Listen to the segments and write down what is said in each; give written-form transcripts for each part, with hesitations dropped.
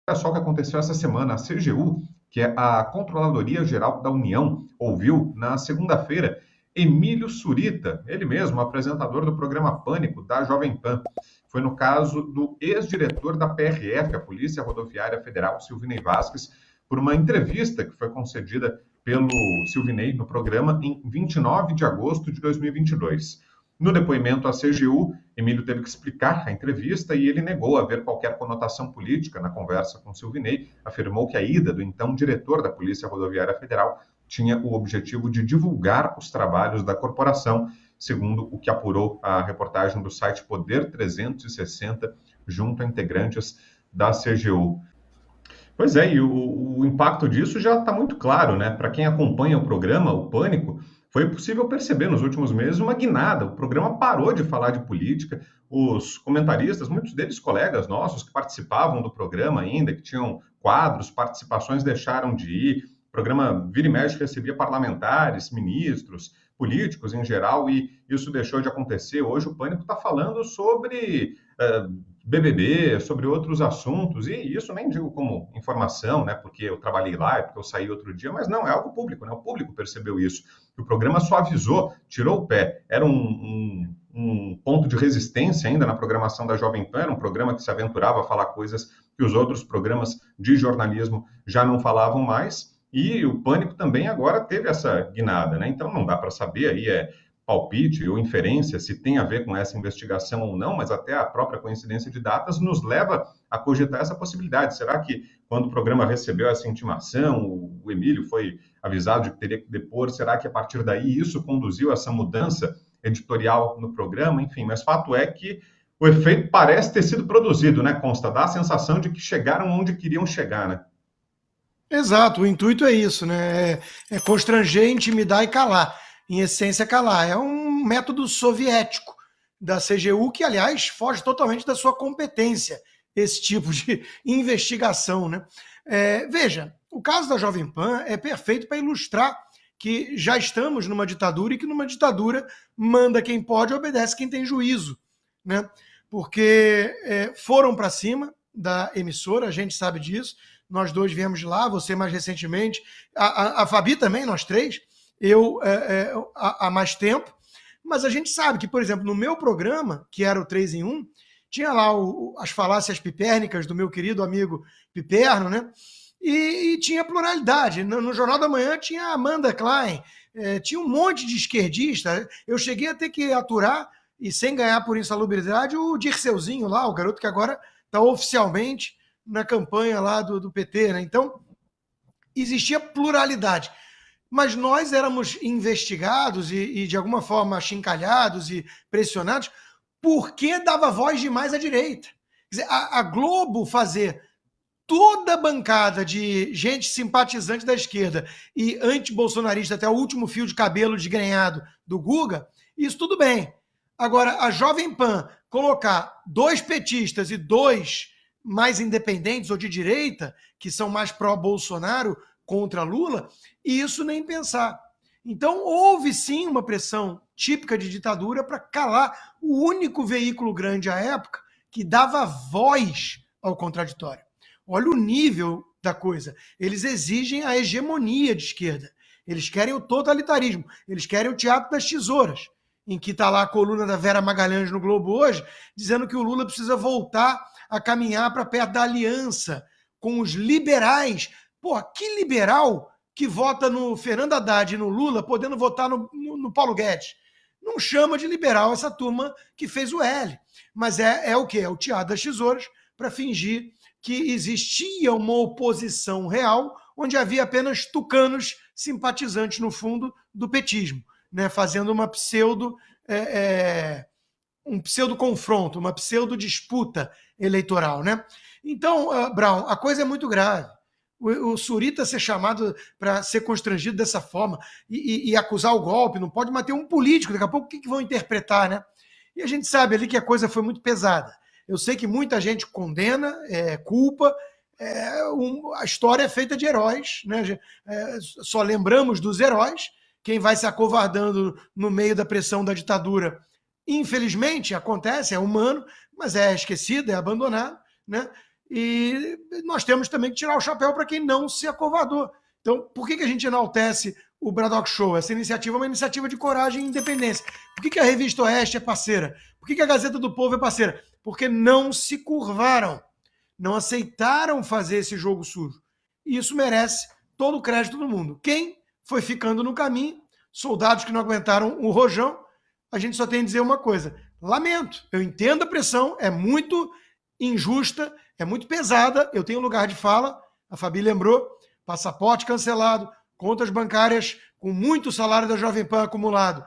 Olha só o que aconteceu essa semana. A CGU, que é a Controladoria Geral da União, ouviu na segunda-feira Emílio Surita, ele mesmo, apresentador do programa Pânico da Jovem Pan. Foi no caso do ex-diretor da PRF, a Polícia Rodoviária Federal, Silvinei Vasquez, por uma entrevista que foi concedida pelo Silvinei no programa em 29 de agosto de 2022. No depoimento à CGU, Emílio teve que explicar a entrevista e ele negou haver qualquer conotação política na conversa com Silvinei, afirmou que a ida do então diretor da Polícia Rodoviária Federal tinha o objetivo de divulgar os trabalhos da corporação, segundo o que apurou a reportagem do site Poder 360, junto a integrantes da CGU. Pois é, e o impacto disso já está muito claro, né? Para quem acompanha o programa, o Pânico, foi possível perceber nos últimos meses uma guinada. O programa parou de falar de política. Os comentaristas, muitos deles colegas nossos que participavam do programa ainda, que tinham quadros, participações, deixaram de ir. O programa vira e mexe recebia parlamentares, ministros, políticos em geral, e isso deixou de acontecer. Hoje o Pânico está falando sobre BBB, sobre outros assuntos, e isso nem digo como informação, né, porque eu trabalhei lá, é porque eu saí outro dia, mas não, é algo público, né, o público percebeu isso. O programa só avisou, tirou o pé, era um ponto de resistência ainda na programação da Jovem Pan, era um programa que se aventurava a falar coisas que os outros programas de jornalismo já não falavam mais, e o Pânico também agora teve essa guinada, né, então não dá para saber, aí palpite ou inferência se tem a ver com essa investigação ou não, mas até a própria coincidência de datas nos leva a cogitar essa possibilidade. Será que quando o programa recebeu essa intimação, o Emílio foi avisado de que teria que depor, será que a partir daí isso conduziu a essa mudança editorial no programa? Enfim, mas fato é que o efeito parece ter sido produzido, né, Consta? Dá a sensação de que chegaram onde queriam chegar, né? Exato, o intuito é isso, né? É constranger, intimidar e calar. Em essência, calar. É um método soviético da CGU que, aliás, foge totalmente da sua competência, esse tipo de investigação, né? Veja, o caso da Jovem Pan é perfeito para ilustrar que já estamos numa ditadura e que numa ditadura manda quem pode e obedece quem tem juízo, né? Porque foram para cima da emissora, a gente sabe disso, nós dois viemos de lá, você mais recentemente, a Fabi também, nós três, eu há mais tempo, mas a gente sabe que, por exemplo, no meu programa, que era o 3 em 1, tinha lá as falácias pipérnicas do meu querido amigo Piperno, né? E tinha pluralidade. No Jornal da Manhã tinha a Amanda Klein, tinha um monte de esquerdista. Eu cheguei a ter que aturar, e sem ganhar por insalubridade, o Dirceuzinho lá, o garoto que agora está oficialmente na campanha lá do PT, né? Então, existia pluralidade. Mas nós éramos investigados e de alguma forma achincalhados e pressionados porque dava voz demais à direita. Quer dizer, a Globo fazer toda a bancada de gente simpatizante da esquerda e anti-bolsonarista até o último fio de cabelo desgrenhado do Guga, isso tudo bem. Agora, a Jovem Pan colocar dois petistas e dois mais independentes ou de direita, que são mais pró-Bolsonaro contra Lula, isso nem pensar. Então, houve sim uma pressão típica de ditadura para calar o único veículo grande à época que dava voz ao contraditório. Olha o nível da coisa. Eles exigem a hegemonia de esquerda. Eles querem o totalitarismo. Eles querem o teatro das tesouras, em que está lá a coluna da Vera Magalhães no Globo hoje, dizendo que o Lula precisa voltar a caminhar para perto da aliança com os liberais. Pô, que liberal que vota no Fernando Haddad e no Lula, podendo votar no Paulo Guedes? Não chama de liberal essa turma que fez o L. Mas é o quê? É o teatro das tesouras para fingir que existia uma oposição real, onde havia apenas tucanos simpatizantes, no fundo, do petismo, né? Fazendo uma um pseudo-confronto, uma pseudo-disputa eleitoral. Né? Então, Brown, a coisa é muito grave. O Surita ser chamado para ser constrangido dessa forma e acusar o golpe, não pode matar um político, daqui a pouco o que vão interpretar, né? E a gente sabe ali que a coisa foi muito pesada. Eu sei que muita gente condena, culpa. A história é feita de heróis, né? Só lembramos dos heróis. Quem vai se acovardando no meio da pressão da ditadura, infelizmente, acontece, é humano, mas é esquecido, é abandonado, né? E nós temos também que tirar o chapéu para quem não se acovardou. Então, por que a gente enaltece o Braddock Show? Essa iniciativa é uma iniciativa de coragem e independência. Por que a Revista Oeste é parceira? Por que a Gazeta do Povo é parceira? Porque não se curvaram, não aceitaram fazer esse jogo sujo. E isso merece todo o crédito do mundo. Quem foi ficando no caminho, soldados que não aguentaram o rojão, a gente só tem a dizer uma coisa: lamento, eu entendo a pressão, é muito injusta, é muito pesada, eu tenho lugar de fala, a Fabi lembrou, passaporte cancelado, contas bancárias com muito salário da Jovem Pan acumulado,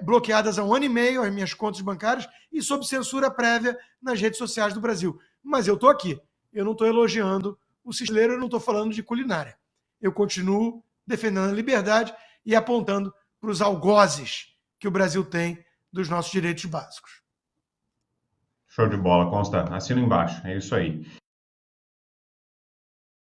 bloqueadas há 1 ano e meio, as minhas contas bancárias, e sob censura prévia nas redes sociais do Brasil. Mas eu estou aqui, eu não estou elogiando o cistileiro, eu não estou falando de culinária. Eu continuo defendendo a liberdade e apontando para os algozes que o Brasil tem dos nossos direitos básicos. Show de bola, Consta. Assina embaixo. É isso aí.